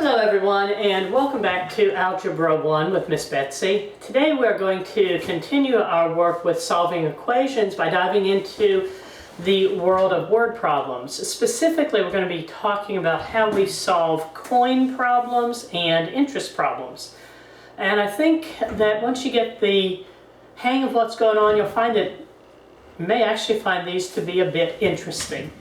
Hello everyone, and welcome back to Algebra 1 with Miss Betsy. Today we're going to continue our work with solving equations by diving into the world of word problems. Specifically, we're going to be talking about how we solve coin problems and interest problems. And I think that once you get the hang of what's going on, you'll find that you may actually find these to be a bit interesting.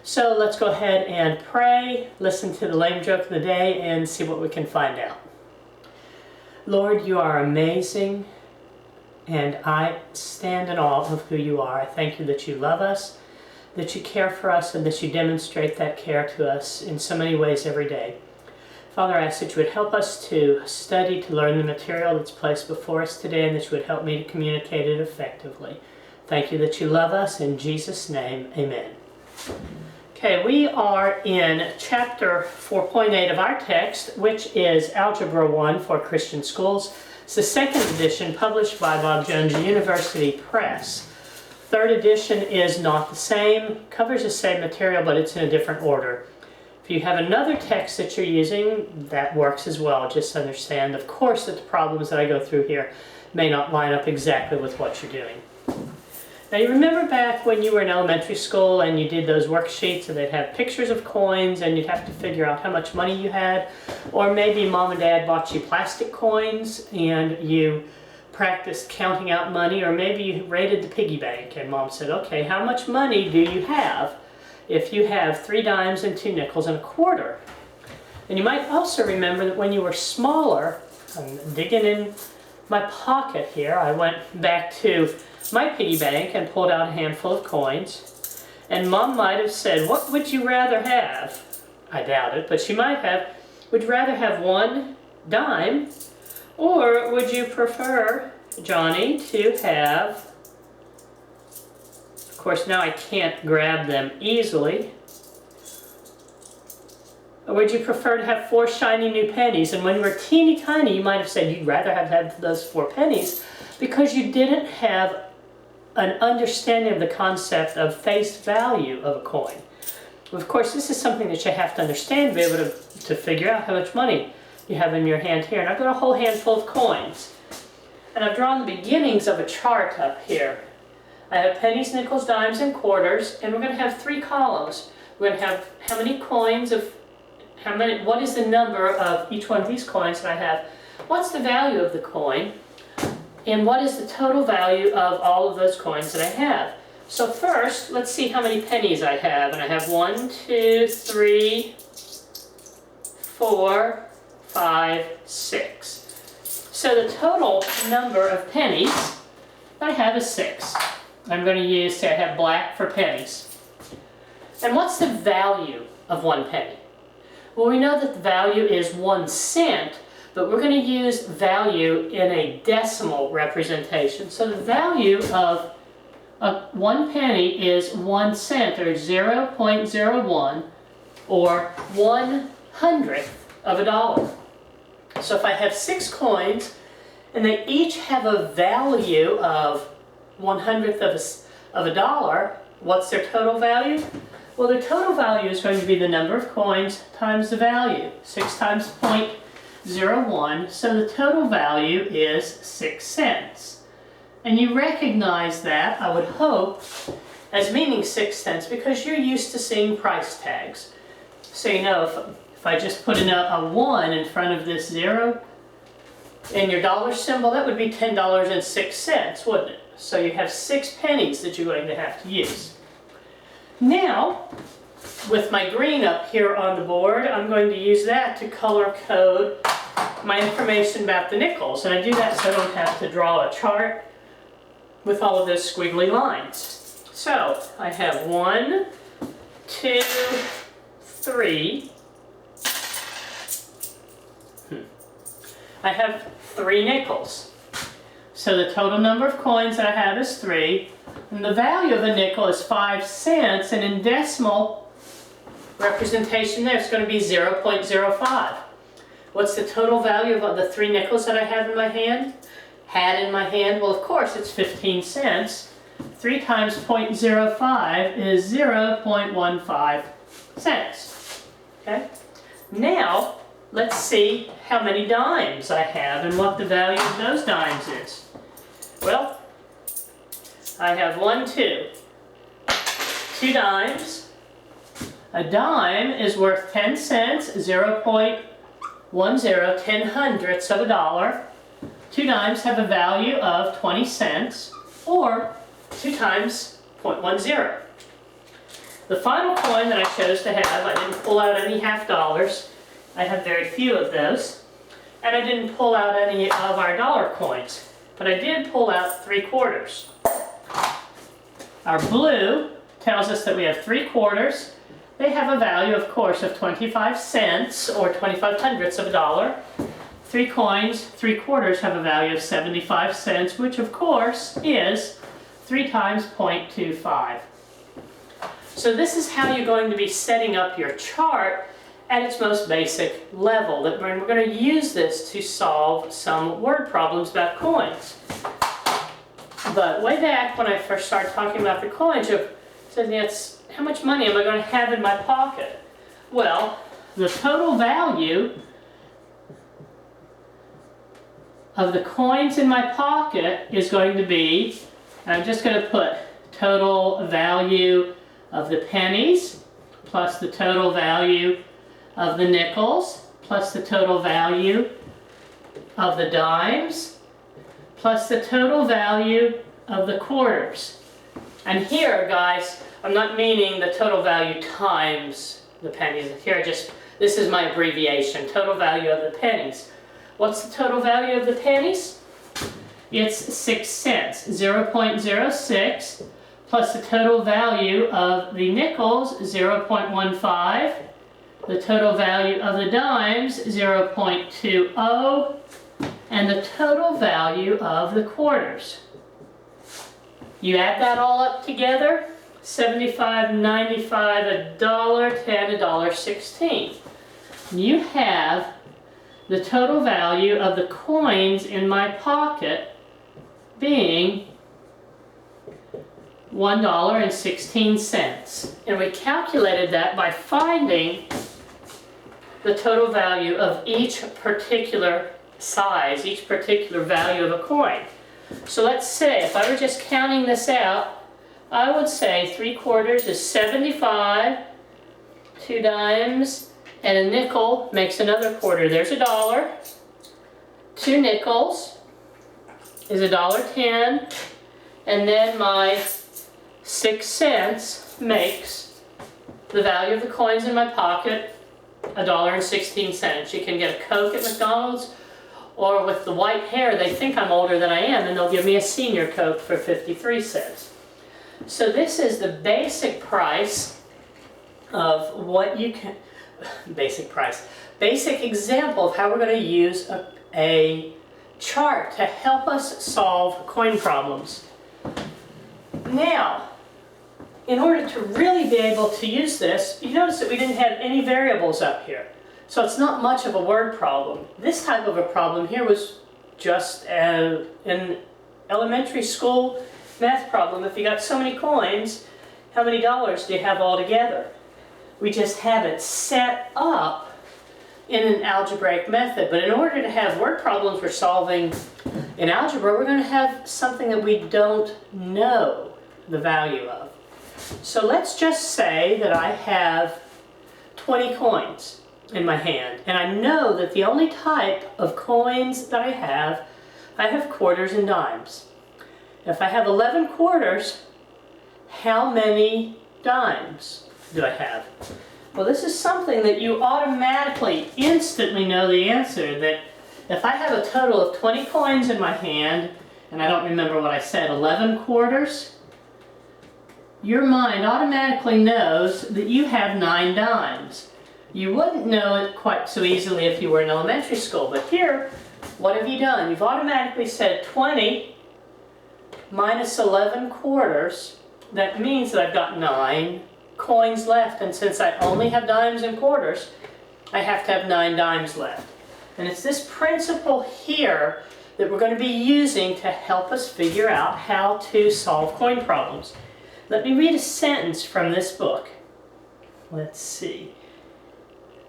So let's go ahead and pray, listen to the lame joke of the day, and see what we can find out. Lord, you are amazing, and I stand in awe of who you are. I thank you that you love us, that you care for us, and that you demonstrate that care to us in so many ways every day. Father, I ask that you would help us to study, to learn the material that's placed before us today, and that you would help me to communicate it effectively. Thank you that you love us. In Jesus' name, amen. Okay, we are in chapter 4.8 of our text, which is Algebra 1 for Christian Schools. It's the second edition published by Bob Jones University Press. Third edition is not the same, covers the same material, but it's in a different order. If you have another text that you're using, that works as well. Just understand, of course, that the problems that I go through here may not line up exactly with what you're doing. Now you remember back when you were in elementary school and you did those worksheets and they'd have pictures of coins and you'd have to figure out how much money you had, or maybe mom and dad bought you plastic coins and you practiced counting out money, or maybe you raided the piggy bank and mom said, okay, how much money do you have if you have 3 dimes and 2 nickels and a quarter? And you might also remember that when you were smaller, I'm digging in my pocket here, I went back to my piggy bank and pulled out a handful of coins, and mom might have said, what would you rather have? I doubt it, but she might have, would you rather have 1 dime, or would you prefer, Johnny, to have, of course now I can't grab them easily, or would you prefer to have 4 shiny new pennies? And when you were teeny tiny, you might have said you'd rather have had those 4 pennies because you didn't have an understanding of the concept of face value of a coin. Of course, this is something that you have to understand to be able to figure out how much money you have in your hand here. And I've got a whole handful of coins. And I've drawn the beginnings of a chart up here. I have pennies, nickels, dimes, and quarters, and we're going to have 3 columns. We're going to have how many coins of, what is the number of each one of these coins that I have, what's the value of the coin, and what is the total value of all of those coins that I have. So first, let's see how many pennies I have. And I have 1, 2, 3, 4, 5, 6. So the total number of pennies I have is 6. I'm going to use, say I have black for pennies. And what's the value of 1 penny? Well, we know that the value is 1 cent, but we're going to use value in a decimal representation. So the value of 1 penny is 1 cent, or 0.01, or 1/100th of a dollar. So if I have 6 coins, and they each have a value of 1/100th of a dollar, what's their total value? Well, their total value is going to be the number of coins times the value. 6 times 0.01, so the total value is 6 cents. And you recognize that, I would hope, as meaning 6 cents because you're used to seeing price tags. So you know, if I just put in a 1 in front of this 0 and your dollar symbol, that would be $10.06, wouldn't it? So you have 6 pennies that you're going to have to use. Now, with my green up here on the board, I'm going to use that to color code my information about the nickels. And I do that so I don't have to draw a chart with all of those squiggly lines. So, I have 1, 2, 3. I have 3 nickels. So the total number of coins that I have is 3. And the value of a nickel is 5 cents, and in decimal representation there, it's going to be 0.05. What's the total value of the 3 nickels that I have in my hand? Had in my hand? Well, of course, it's 15 cents. 3 times 0.05 is 0.15 cents. Okay? Now, let's see how many dimes I have and what the value of those dimes is. Well, I have 1, 2. 2 dimes. A dime is worth 10 cents, 0.10, 10 hundredths of a dollar. 2 dimes have a value of 20 cents, or 2 times 0.10. The final coin that I chose to have, I didn't pull out any half dollars. I have very few of those. And I didn't pull out any of our dollar coins. But I did pull out 3 quarters. Our blue tells us that we have 3 quarters. They have a value, of course, of 25 cents, or 25 hundredths of a dollar. 3 coins, 3 quarters have a value of 75 cents, which of course is 3 times 0.25. So this is how you're going to be setting up your chart at its most basic level. That we're going to use this to solve some word problems about coins. But way back when I first started talking about the coins, you said, yes, how much money am I going to have in my pocket? Well, the total value of the coins in my pocket is going to be, and I'm just going to put total value of the pennies plus the total value of the nickels plus the total value of the dimes plus the total value of the quarters. And here, guys, I'm not meaning the total value times the pennies. Here, this is my abbreviation, total value of the pennies. What's the total value of the pennies? It's 6 cents, 0.06, plus the total value of the nickels, 0.15, the total value of the dimes, 0.20, and the total value of the quarters. You add that all up together, 75, 95, $1.10, $1.16. You have the total value of the coins in my pocket being $1.16. And we calculated that by finding the total value of each particular size, each particular value of a coin. So let's say, if I were just counting this out, I would say 3 quarters is 75, 2 dimes, and a nickel makes another quarter. There's $1. 2 nickels is $1.10, and then my 6 cents makes the value of the coins in my pocket, $1.16. You can get a Coke at McDonald's, or with the white hair, they think I'm older than I am, and they'll give me a senior Coke for 53 cents. So this is the basic price of what you can, basic example of how we're going to use a chart to help us solve coin problems. Now, in order to really be able to use this, you notice that we didn't have any variables up here. So it's not much of a word problem. This type of a problem here was just an elementary school math problem. If you got so many coins, how many dollars do you have altogether? We just have it set up in an algebraic method. But in order to have word problems we're solving in algebra, we're going to have something that we don't know the value of. So let's just say that I have 20 coins in my hand, and I know that the only type of coins that I have quarters and dimes. If I have 11 quarters, how many dimes do I have? Well, this is something that you automatically, instantly know the answer, that if I have a total of 20 coins in my hand, and I don't remember what I said, 11 quarters, your mind automatically knows that you have 9 dimes. You wouldn't know it quite so easily if you were in elementary school, but here, what have you done? You've automatically said 20 minus 11 quarters. That means that I've got 9 coins left, and since I only have dimes and quarters, I have to have 9 dimes left. And it's this principle here that we're going to be using to help us figure out how to solve coin problems. Let me read a sentence from this book. Let's see.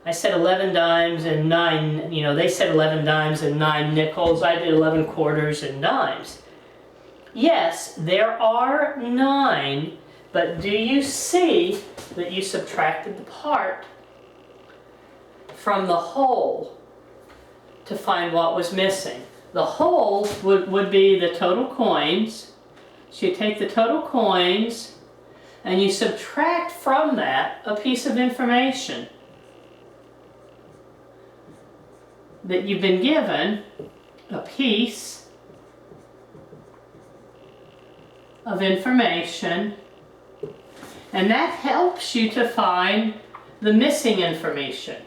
I said 11 dimes and 9, they said 11 dimes and 9 nickels. I did 11 quarters and dimes. Yes, there are 9, but do you see that you subtracted the part from the whole to find what was missing? The whole would be the total coins. So you take the total coins and you subtract from that a piece of information that you've been given, a piece of information, and that helps you to find the missing information.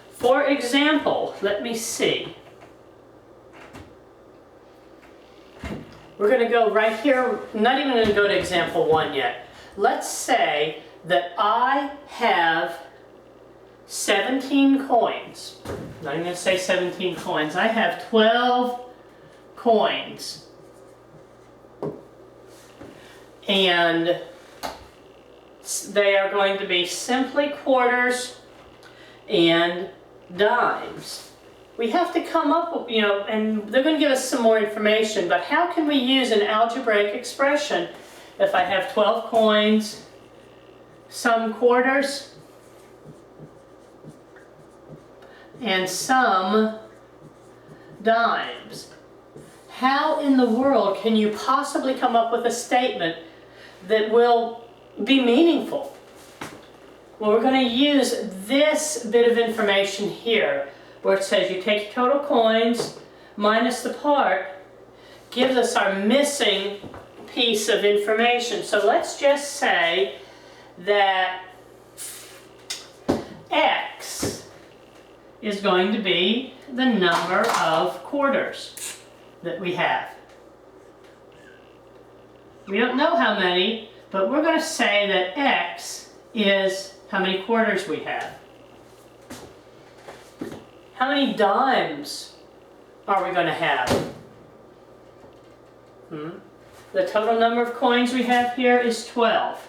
For example, let me see. We're going to go right here. I'm not even going to go to example 1 yet. Let's say that I have 17 coins. I'm not even going to say 17 coins. I have 12 coins. And they are going to be simply quarters and dimes. We have to come up with, and they're going to give us some more information, but how can we use an algebraic expression if I have 12 coins, some quarters, and some dimes? How in the world can you possibly come up with a statement that will be meaningful? Well, we're going to use this bit of information here, where it says you take your total coins minus the part, gives us our missing piece of information. So let's just say that X is going to be the number of quarters that we have. We don't know how many, but we're going to say that X is how many quarters we have. How many dimes are we going to have? The total number of coins we have here is 12.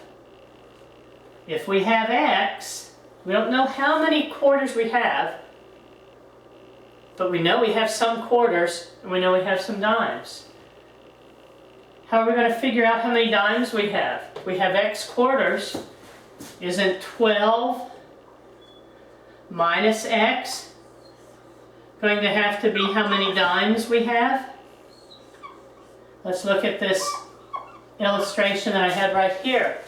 If we have X, we don't know how many quarters we have, but we know we have some quarters and we know we have some dimes. How are we going to figure out how many dimes we have? We have X quarters. Isn't 12 minus X going to have to be how many dimes we have? Let's look at this illustration that I had right here.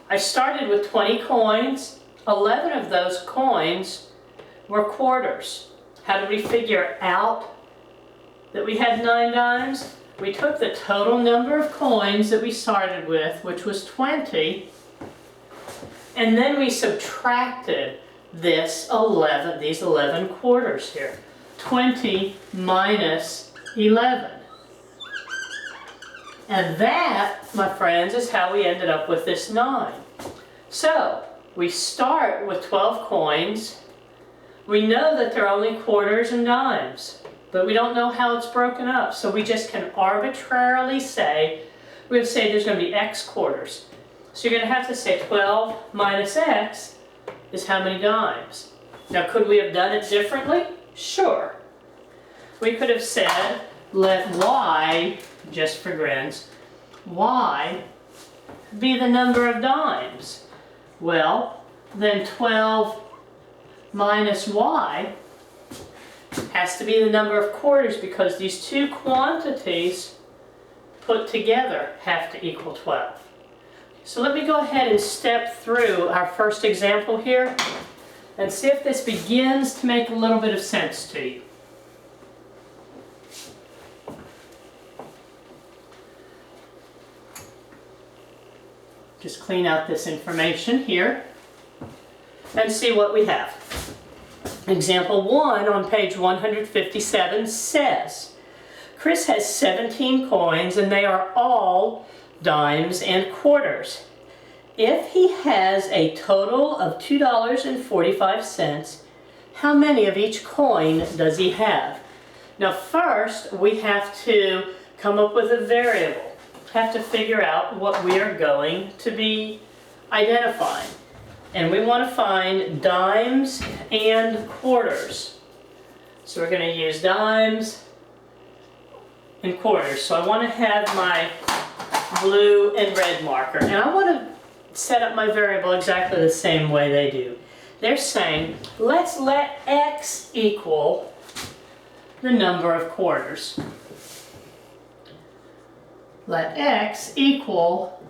I started with 20 coins. 11 of those coins were quarters. How did we figure out that we had 9 dimes? We took the total number of coins that we started with, which was 20, and then we subtracted these 11 quarters here. 20 minus 11. And that, my friends, is how we ended up with this 9. So, we start with 12 coins. We know that they're only quarters and dimes, but we don't know how it's broken up. So we just can arbitrarily say, we're going to say there's going to be X quarters. So you're going to have to say 12 minus X is how many dimes. Now, could we have done it differently? Sure. We could have said, let Y, just for grins, Y be the number of dimes. Well, then 12 minus Y has to be the number of quarters, because these two quantities put together have to equal 12. So let me go ahead and step through our first example here and see if this begins to make a little bit of sense to you. Just clean out this information here and see what we have. Example 1 on page 157 says, Chris has 17 coins and they are all dimes and quarters. If he has a total of $2.45, how many of each coin does he have? Now first we have to come up with a variable. have to figure out what we are going to be identifying. And we want to find dimes and quarters. So we're going to use dimes and quarters. So I want to have my blue and red marker. And I want to set up my variable exactly the same way they do. They're saying, let's let x equal the number of quarters. Let x equal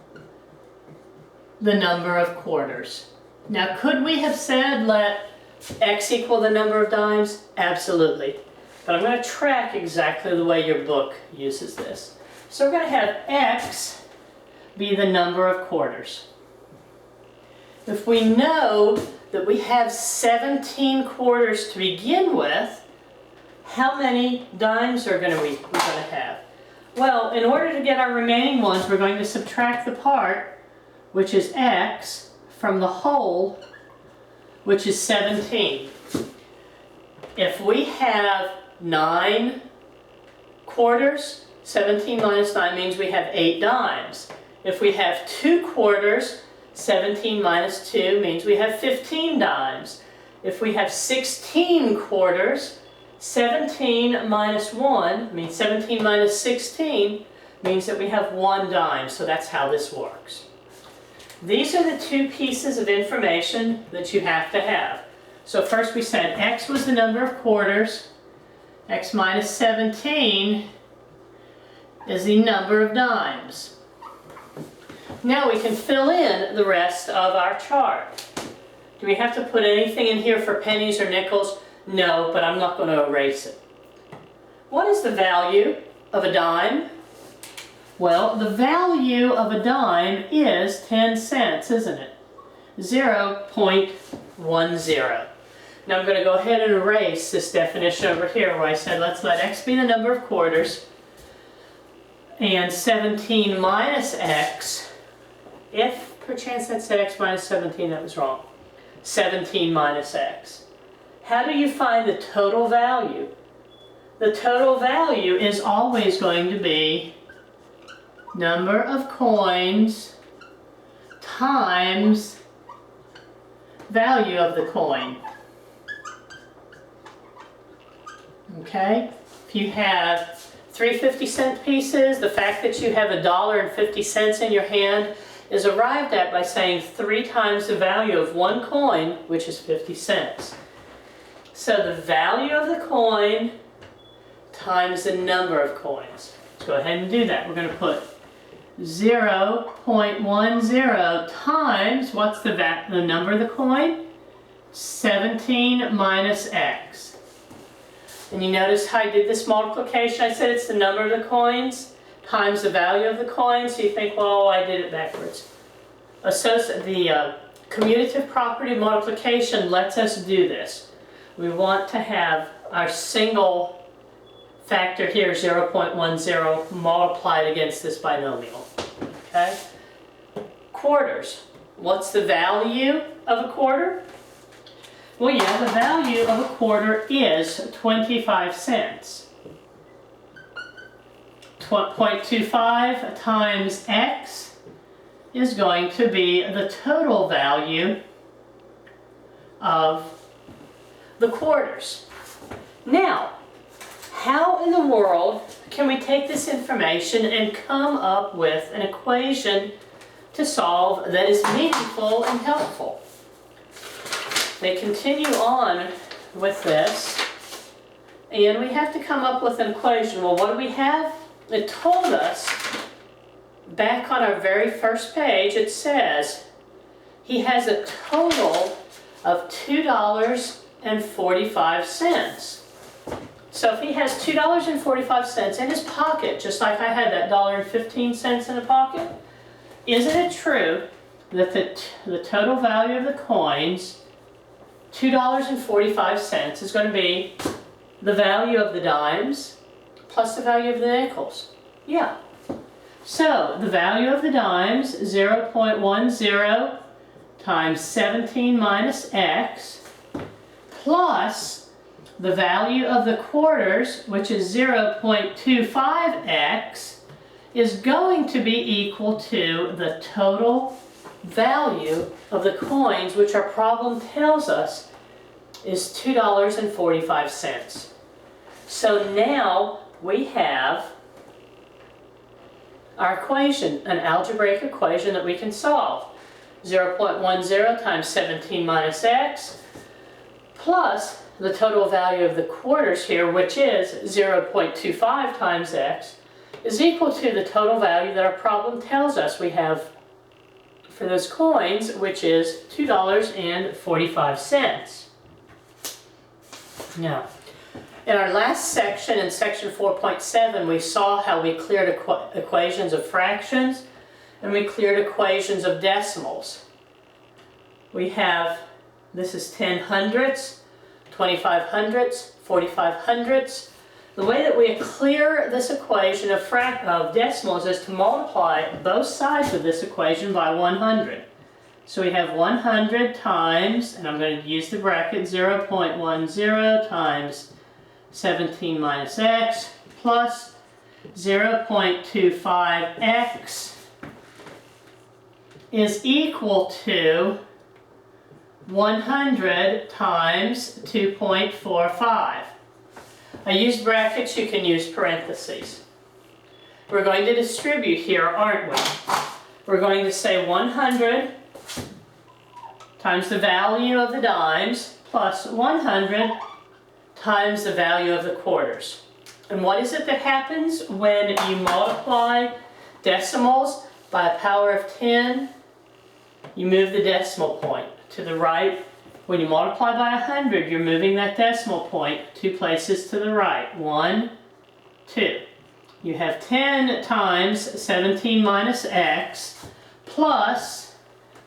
the number of quarters. Now, could we have said let x equal the number of dimes? Absolutely. But I'm going to track exactly the way your book uses this. So we're going to have x be the number of quarters. If we know that we have 17 quarters to begin with, how many dimes are we're going to have? Well, in order to get our remaining ones, we're going to subtract the part, which is x, from the whole, which is 17. If we have 9 quarters, 17 minus 9 means we have 8 dimes. If we have 2 quarters, 17 minus 2 means we have 15 dimes. If we have 16 quarters, 17 minus 1 means 17 minus 16 means that we have 1 dime. So that's how this works. These are the 2 pieces of information that you have to have. So first we said x was the number of quarters, x minus 17 is the number of dimes. Now we can fill in the rest of our chart. Do we have to put anything in here for pennies or nickels? No, but I'm not going to erase it. What is the value of a dime? Well, the value of a dime is 10 cents, isn't it? 0.10. Now I'm going to go ahead and erase this definition over here where I said let's let x be the number of quarters and 17 minus x. If perchance that said x minus 17, that was wrong. 17 minus x. How do you find the total value? The total value is always going to be number of coins times value of the coin. Okay? If you have 3 50-cent pieces, the fact that you have $1.50 in your hand is arrived at by saying 3 times the value of 1 coin, which is 50 cents. So the value of the coin times the number of coins. Let's go ahead and do that. We're going to put 0.10 times, what's the number of the coin? 17 minus x. And you notice how I did this multiplication? I said it's the number of the coins times the value of the coin, so you think, well, I did it backwards. The commutative property of multiplication lets us do this. We want to have our single factor here, 0.10, multiplied against this binomial. Okay? Quarters. What's the value of a quarter? Well, yeah, the value of a quarter is 25 cents. 0.25 times x is going to be the total value of the quarters. Now, how in the world can we take this information and come up with an equation to solve that is meaningful and helpful? They continue on with this, and we have to come up with an equation. Well, what do we have? It told us, back on our very first page, it says he has a total of $2.45. So if he has $2.45 in his pocket, just like I had that $1.15 in a pocket, isn't it true that the total value of the coins, $2.45, is going to be the value of the dimes plus the value of the nickels? Yeah. So the value of the dimes, 0.10 times 17 minus x, plus the value of the quarters, which is 0.25x, is going to be equal to the total value of the coins, which our problem tells us is $2.45. So now we have our equation, an algebraic equation that we can solve. 0.10 times 17 minus x plus the total value of the quarters here, which is 0.25 times x, is equal to the total value that our problem tells us we have for those coins, which is $2.45. Now, in our last section, in section 4.7, we saw how we cleared equations of fractions and we cleared equations of decimals. We have, this is 10 hundredths, 25 hundredths, 45 hundredths. The way that we clear this equation of decimals is to multiply both sides of this equation by 100. So we have 100 times, and I'm going to use the bracket, 0.10 times 17 minus x plus 0.25x is equal to 100 times 2.45. I used brackets, you can use parentheses. We're going to distribute here, aren't we? We're going to say 100 times the value of the dimes plus 100 times the value of the quarters. And what is it that happens when you multiply decimals by a power of 10? You move the decimal point to the right. When you multiply by 100, you're moving that decimal point 2 places to the right. 1, 2. You have 10 times 17 minus x plus,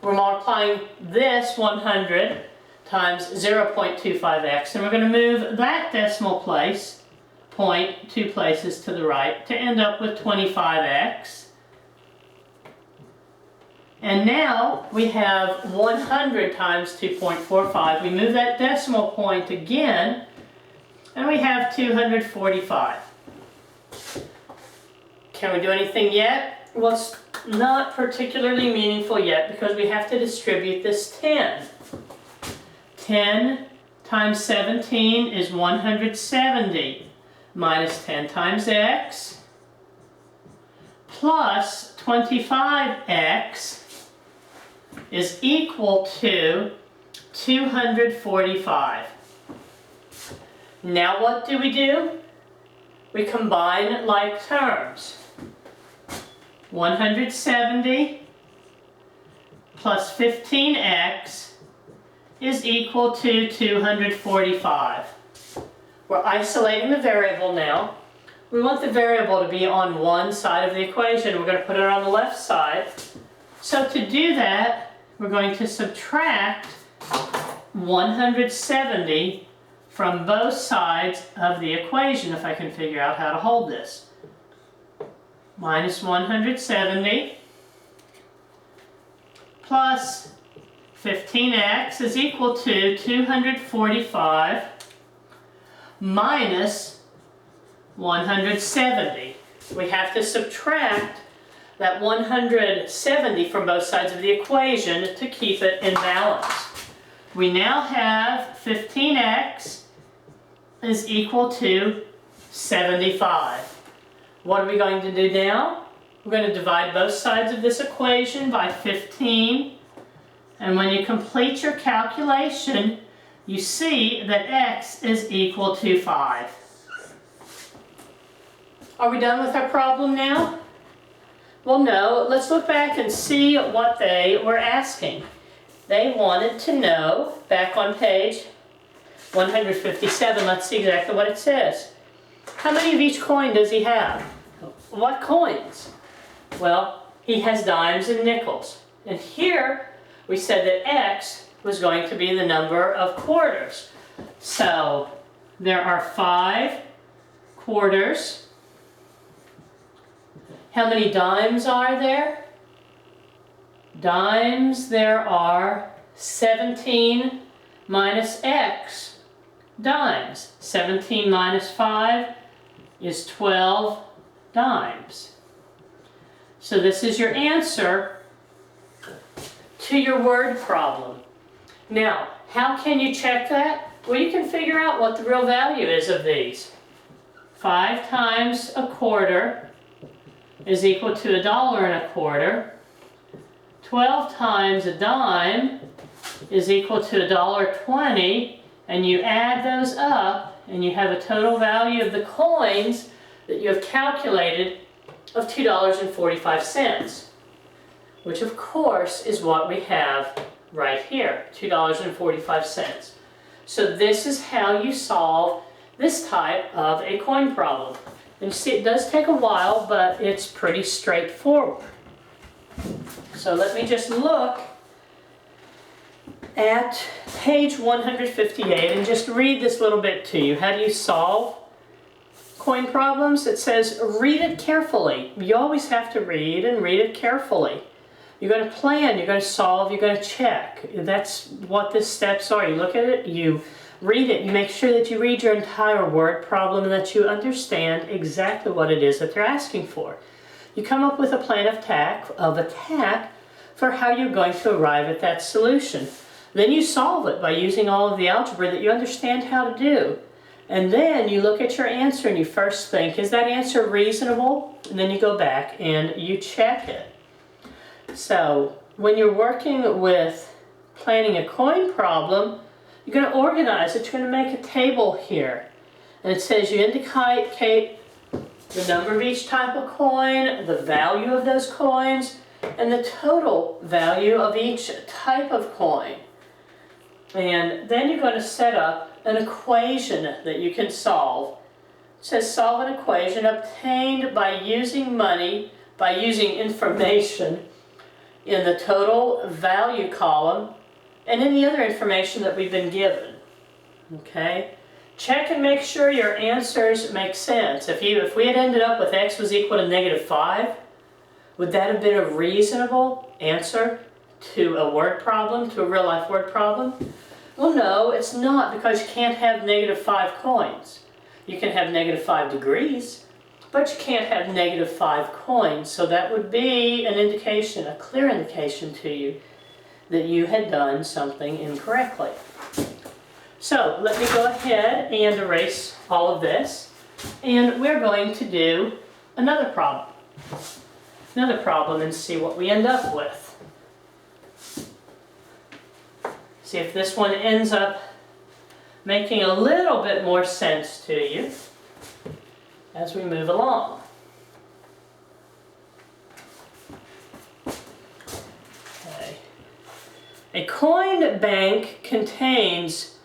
we're multiplying this 100 times 0.25x, and we're going to move that decimal point 2 places to the right to end up with 25x. And now we have 100 times 2.45. We move that decimal point again, and we have 245. Can we do anything yet? Well, it's not particularly meaningful yet because we have to distribute this 10. 10 times 17 is 170 minus 10 times x plus 25x is equal to 245. Now what do? We combine like terms. 170 plus 15x is equal to 245. We're isolating the variable now. We want the variable to be on one side of the equation. We're going to put it on the left side. So to do that, we're going to subtract 170 from both sides of the equation, if I can figure out how to hold this. Minus 170 plus 15x is equal to 245 minus 170. We have to subtract that 170 from both sides of the equation to keep it in balance. We now have 15x is equal to 75. What are we going to do now? We're going to divide both sides of this equation by 15. And when you complete your calculation, you see that x is equal to 5. Are we done with our problem now? Well, no. Let's look back and see what they were asking. They wanted to know, back on page 157, let's see exactly what it says. How many of each coin does he have? What coins? Well, he has dimes and nickels. And here we said that x was going to be the number of quarters. So there are 5 quarters. How many dimes are there? Dimes, there are 17 minus x dimes. 17 minus 5 is 12 dimes. So this is your answer to your word problem. Now, how can you check that? Well, you can figure out what the real value is of these. 5 times a quarter is equal to $1.25. 12 times a dime is equal to $1.20, and you add those up and you have a total value of the coins that you have calculated of $2.45, which of course is what we have right here, $2.45. So this is how you solve this type of a coin problem. And you see, it does take a while, but it's pretty straightforward. So let me just look at page 158 and just read this little bit to you. How do you solve coin problems? It says, read it carefully. You always have to read and read it carefully. You're going to plan, you're going to solve, you're going to check. That's what the steps are. You look at it, you read it, you make sure that you read your entire word problem and that you understand exactly what it is that they're asking for. You come up with a plan of attack for how you're going to arrive at that solution. Then you solve it by using all of the algebra that you understand how to do. And then you look at your answer and you first think, is that answer reasonable? And then you go back and you check it. So when you're working with planning a coin problem, you're going to organize it. You're going to make a table here. And it says you indicate the number of each type of coin, the value of those coins, and the total value of each type of coin. And then you're going to set up an equation that you can solve. It says solve an equation obtained by using information in the total value column and in the other information that we've been given. Okay? Check and make sure your answers make sense. If we had ended up with x was equal to -5, would that have been a reasonable answer to a word problem, to a real life word problem? Well, no, it's not, because you can't have -5 coins. You can have -5 degrees, but you can't have -5 coins. So that would be an indication, a clear indication to you that you had done something incorrectly. So let me go ahead and erase all of this, and we're going to do another problem. Another problem and see what we end up with. See if this one ends up making a little bit more sense to you as we move along. Okay. A coin bank contains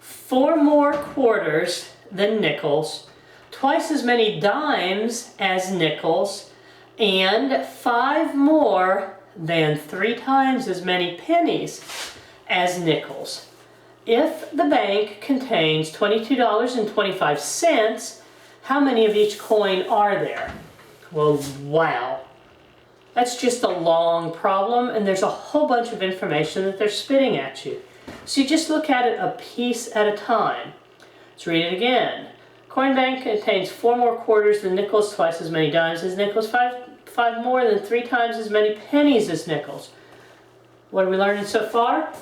4 more quarters than nickels, twice as many dimes as nickels, and 5 more than 3 times as many pennies as nickels. If the bank contains $22.25, how many of each coin are there? Well, wow. That's just a long problem, and there's a whole bunch of information that they're spitting at you. So you just look at it a piece at a time. Let's read it again. Coin bank contains 4 more quarters than nickels, twice as many dimes as nickels, 5 more than 3 times as many pennies as nickels. What are we learning so far?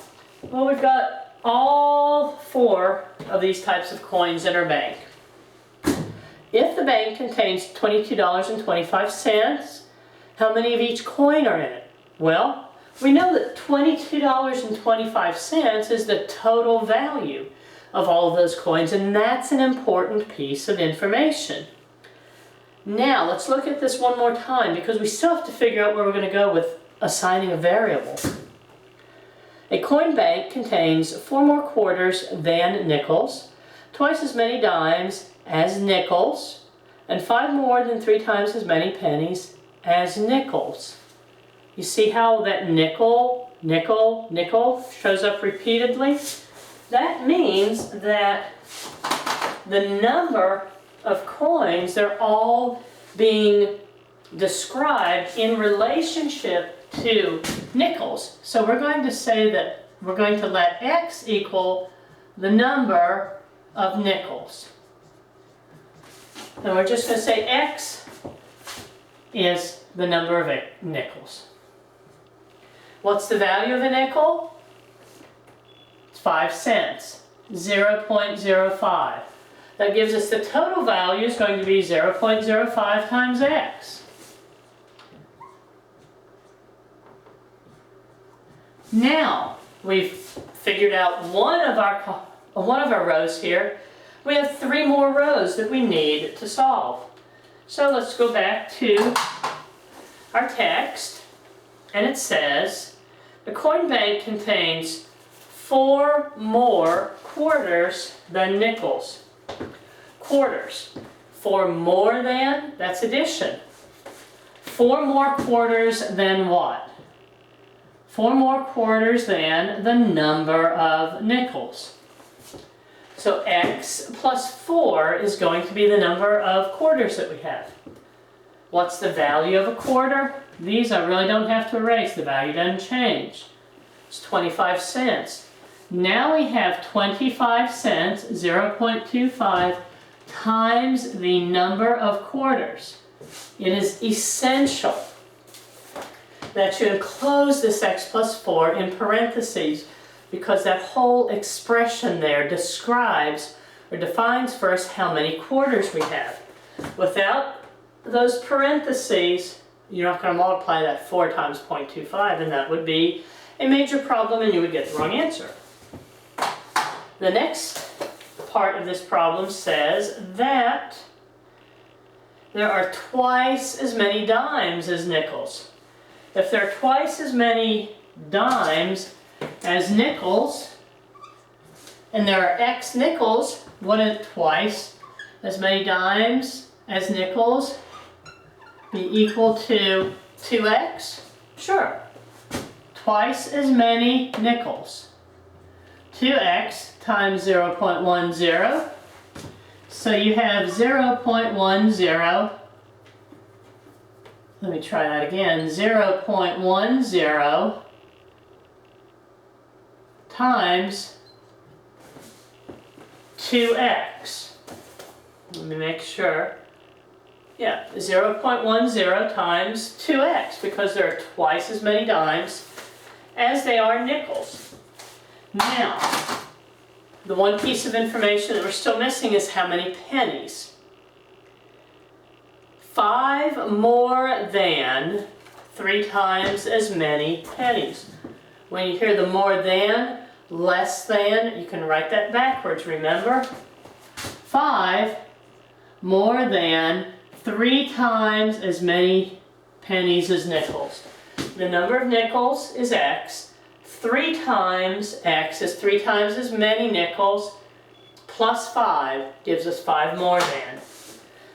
Well, we've got all 4 of these types of coins in our bank. If the bank contains $22.25, how many of each coin are in it? Well, we know that $22.25 is the total value of all of those coins, and that's an important piece of information. Now, let's look at this one more time, because we still have to figure out where we're going to go with assigning a variable. A coin bank contains 4 more quarters than nickels, twice as many dimes as nickels, and 5 more than 3 times as many pennies as nickels. You see how that nickel, nickel, nickel shows up repeatedly? That means that the number of coins, they're all being described in relationship to nickels. So we're going to say that we're going to let x equal the number of nickels. And we're just going to say x is the number of nickels. What's the value of a nickel? It's 5 cents, 0.05. That gives us the total value is going to be 0.05 times x. Now, we've figured out one of our rows here. We have 3 more rows that we need to solve. So let's go back to our text, and it says, the coin bank contains 4 more quarters than nickels. Quarters. 4 more than, that's addition. 4 more quarters than what? 4 more quarters than the number of nickels. So x plus 4 is going to be the number of quarters that we have. What's the value of a quarter? These I really don't have to erase. The value doesn't change. It's 25 cents. Now we have 25 cents, 0.25, times the number of quarters. It is essential that you enclose this x plus 4 in parentheses, because that whole expression there describes or defines for us how many quarters we have. Without those parentheses, you're not going to multiply that 4 times 0.25, and that would be a major problem and you would get the wrong answer. The next part of this problem says that there are twice as many dimes as nickels. If there are twice as many dimes as nickels, and there are x nickels, wouldn't twice as many dimes as nickels be equal to 2x? Sure. Twice as many nickels. 2x times 0.10. So you have 0.10. Let me try that again. 0.10 times 2x. Let me make sure. Yeah, 0.10 times 2x, because there are twice as many dimes as they are nickels. Now, the one piece of information that we're still missing is how many pennies. 5 more than 3 times as many pennies. When you hear the more than, less than, you can write that backwards, remember? 5 more than 3 times as many pennies as nickels. The number of nickels is x. 3 times x is 3 times as many nickels, plus 5 gives us 5 more than.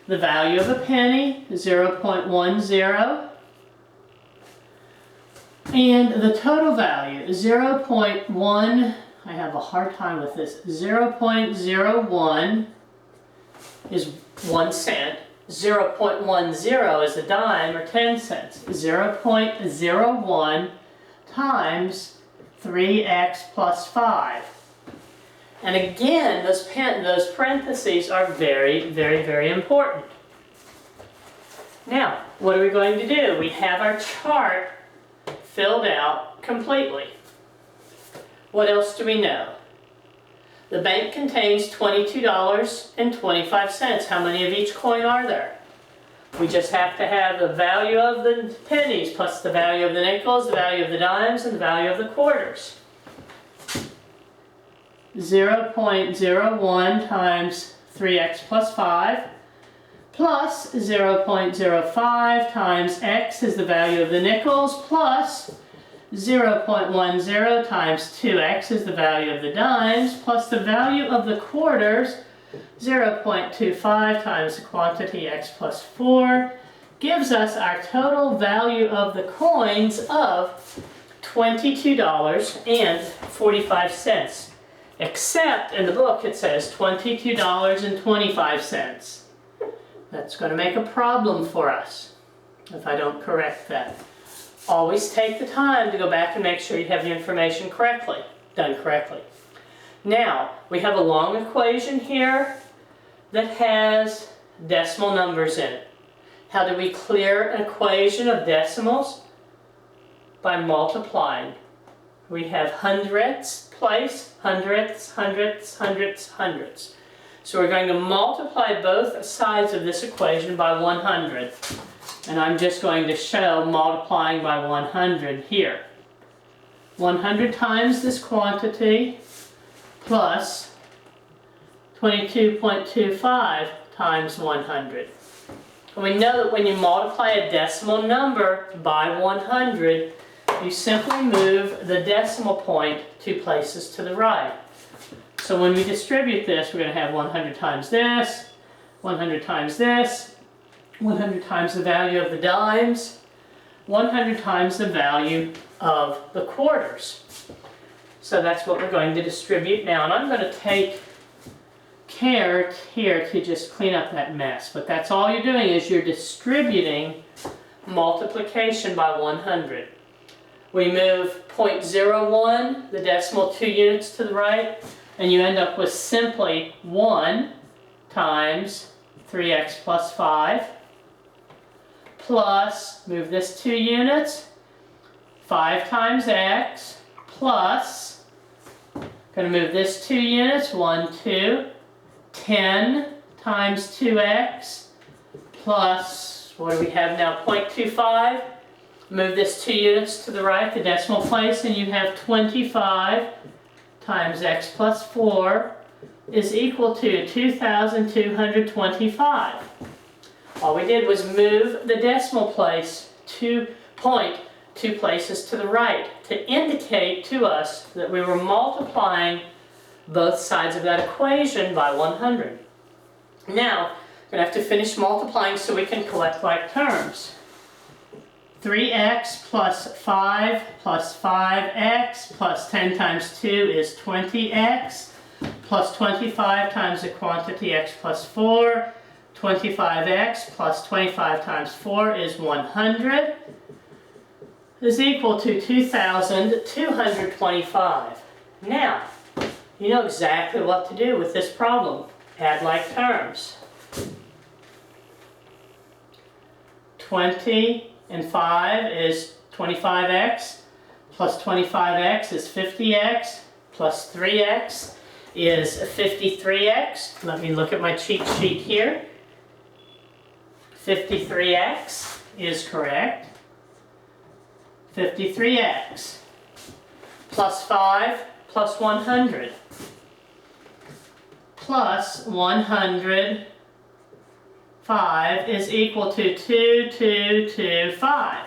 The value of a penny is 0.10. And the total value is 0.1, I have a hard time with this, 0.01 is 1 cent, 0.10 is a dime or 10 cents, 0.01 times 3x plus 5. And again, those parentheses are very, very, very important. Now, what are we going to do? We have our chart filled out completely. What else do we know? The bank contains $22.25. How many of each coin are there? We just have to have the value of the pennies plus the value of the nickels, the value of the dimes, and the value of the quarters. 0.01 times 3x plus 5 plus 0.05 times x is the value of the nickels, plus 0.10 times 2x is the value of the dimes, plus the value of the quarters, 0.25 times the quantity x plus 4, gives us our total value of the coins of $22.45. Except in the book it says $22.25. That's going to make a problem for us if I don't correct that. Always take the time to go back and make sure you have the information done correctly. Now, we have a long equation here that has decimal numbers in it. How do we clear an equation of decimals? By multiplying. We have hundredths place, hundredths, hundredths, hundredths, hundredths. So we're going to multiply both sides of this equation by 100. And I'm just going to show multiplying by 100 here. 100 times this quantity plus 22.25 times 100. And we know that when you multiply a decimal number by 100, you simply move the decimal point 2 places to the right. So when we distribute this, we're going to have 100 times this, 100 times this, 100 times the value of the dimes, 100 times the value of the quarters. So that's what we're going to distribute now. And I'm going to take care here to just clean up that mess. But that's all you're doing, is you're distributing multiplication by 100. We move 0.01, the decimal 2 units to the right, and you end up with simply 1 times 3x plus 5 plus, move this 2 units, 5 times x plus, going to move this 2 units, 1, 2, 10 times 2x plus, what do we have now, 0.25. Move this 2 units to the right, the decimal place, and you have 25 times x plus 4 is equal to 2,225. All we did was move the decimal place 2 places to the right to indicate to us that we were multiplying both sides of that equation by 100. Now, we're going to have to finish multiplying so we can collect like terms. 3x plus 5 plus 5x plus 10 times 2 is 20x plus 25 times the quantity x plus 4, 25x plus 25 times 4 is 100, is equal to 2,225. Now, you know exactly what to do with this problem. Add like terms. 20 and 5 is 25x, plus 25x is 50x, plus 3x is 53x. Let me look at my cheat sheet here. 53x is correct. 53x. Plus 5 plus 100. Plus 105 is equal to 2225.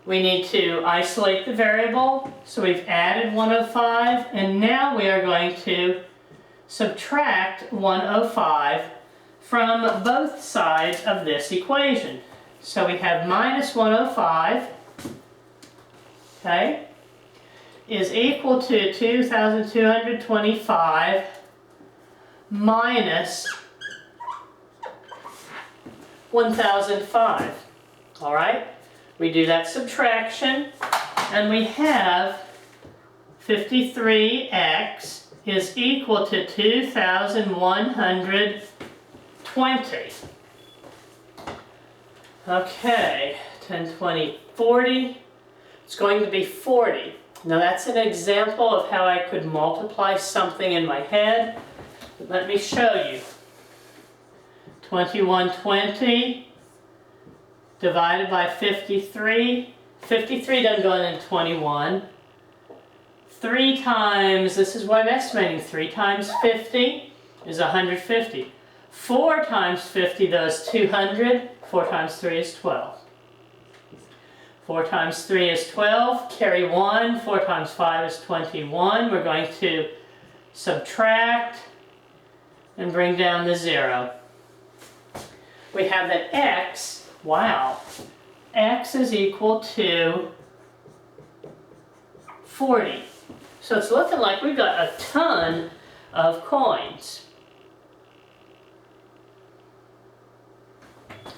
We need to isolate the variable, so we've added 105, and now we are going to subtract 105 from both sides of this equation. So we have minus 105, okay, is equal to 2,225 minus 1,005. All right, we do that subtraction, and we have 53x is equal to 2,120. Okay, 10, 20, 40. It's going to be 40. Now that's an example of how I could multiply something in my head. But let me show you. 2120 divided by 53. 53 doesn't go in 21. 3 times, this is what I'm estimating, 3 times 50 is 150. 4 times 50 does 200. 4 times 3 is 12. 4 times 3 is 12. Carry 1. 4 times 5 is 21. We're going to subtract and bring down the 0. We have that x, wow, x is equal to 40. So it's looking like we've got a ton of coins.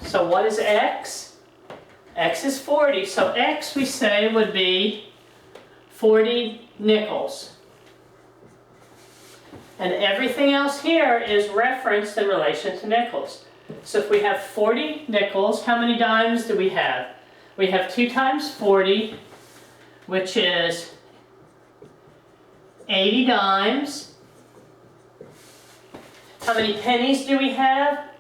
So what is x? X is 40, so x we say would be 40 nickels. And everything else here is referenced in relation to nickels. So if we have 40 nickels, how many dimes do we have? We have 2 times 40, which is 80 dimes. How many pennies do we have?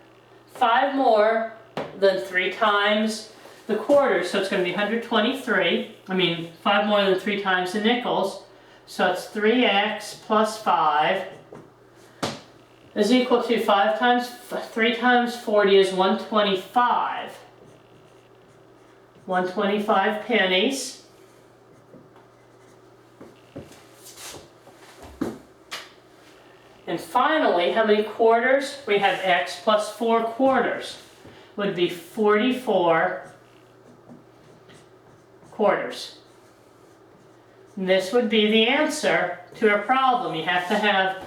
5 more than 3 times the quarters, so it's going to be 123. 5 more than 3 times the nickels. So it's 3x plus 5 is equal to 3 times 40 is 125. 125 pennies. And finally, how many quarters? We have x plus 4 quarters. Would be 44 quarters. And this would be the answer to our problem. You have to have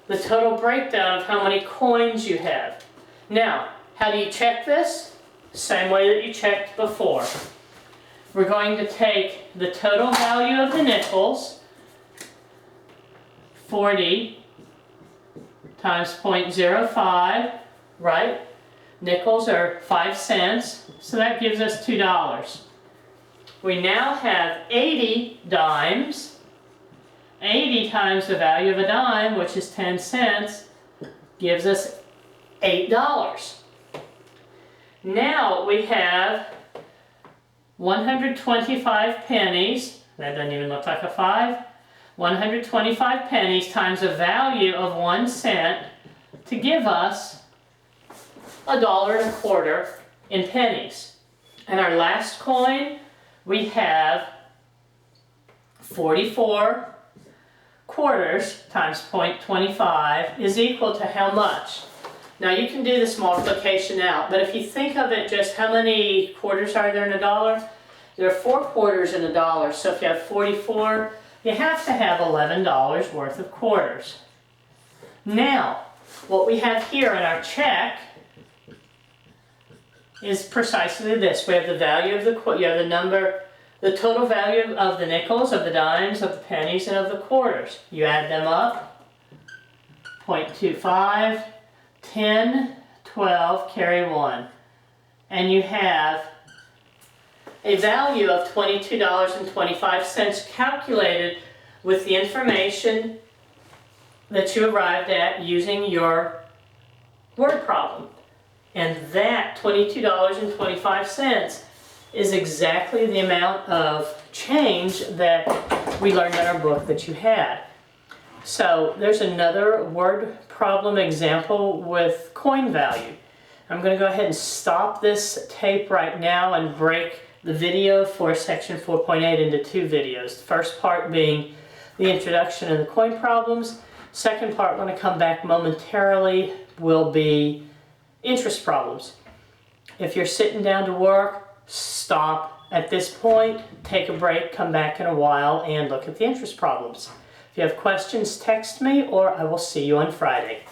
the total breakdown of how many coins you have. Now, how do you check this? Same way that you checked before. We're going to take the total value of the nickels, 40 times 0.05, right? Nickels are 5 cents, so that gives us $2. We now have 80 dimes. 80 times the value of a dime, which is 10 cents, gives us $8. Now we have 125 pennies. That doesn't even look like a 5. 125 pennies times a value of 1 cent to give us $1.25 in pennies. And our last coin, we have 44 quarters times 0.25 is equal to how much? Now you can do this multiplication out, but if you think of it just how many quarters are there in a dollar? There are 4 quarters in a dollar, so if you have 44, you have to have $11 worth of quarters. Now, what we have here in our check is precisely this. We have the value of the total value of the nickels, of the dimes, of the pennies, and of the quarters. You add them up, 0.25, 10, 12, carry 1. And you have a value of $22.25 calculated with the information that you arrived at using your word problem. And that $22.25 is exactly the amount of change that we learned in our book that you had. So there's another word problem example with coin value. I'm going to go ahead and stop this tape right now and break the video for section 4.8 into 2 videos. The first part being the introduction and the coin problems. Second part, when I come back momentarily, will be interest problems. If you're sitting down to work, stop at this point, take a break, come back in a while, and look at the interest problems. If you have questions, text me, or I will see you on Friday.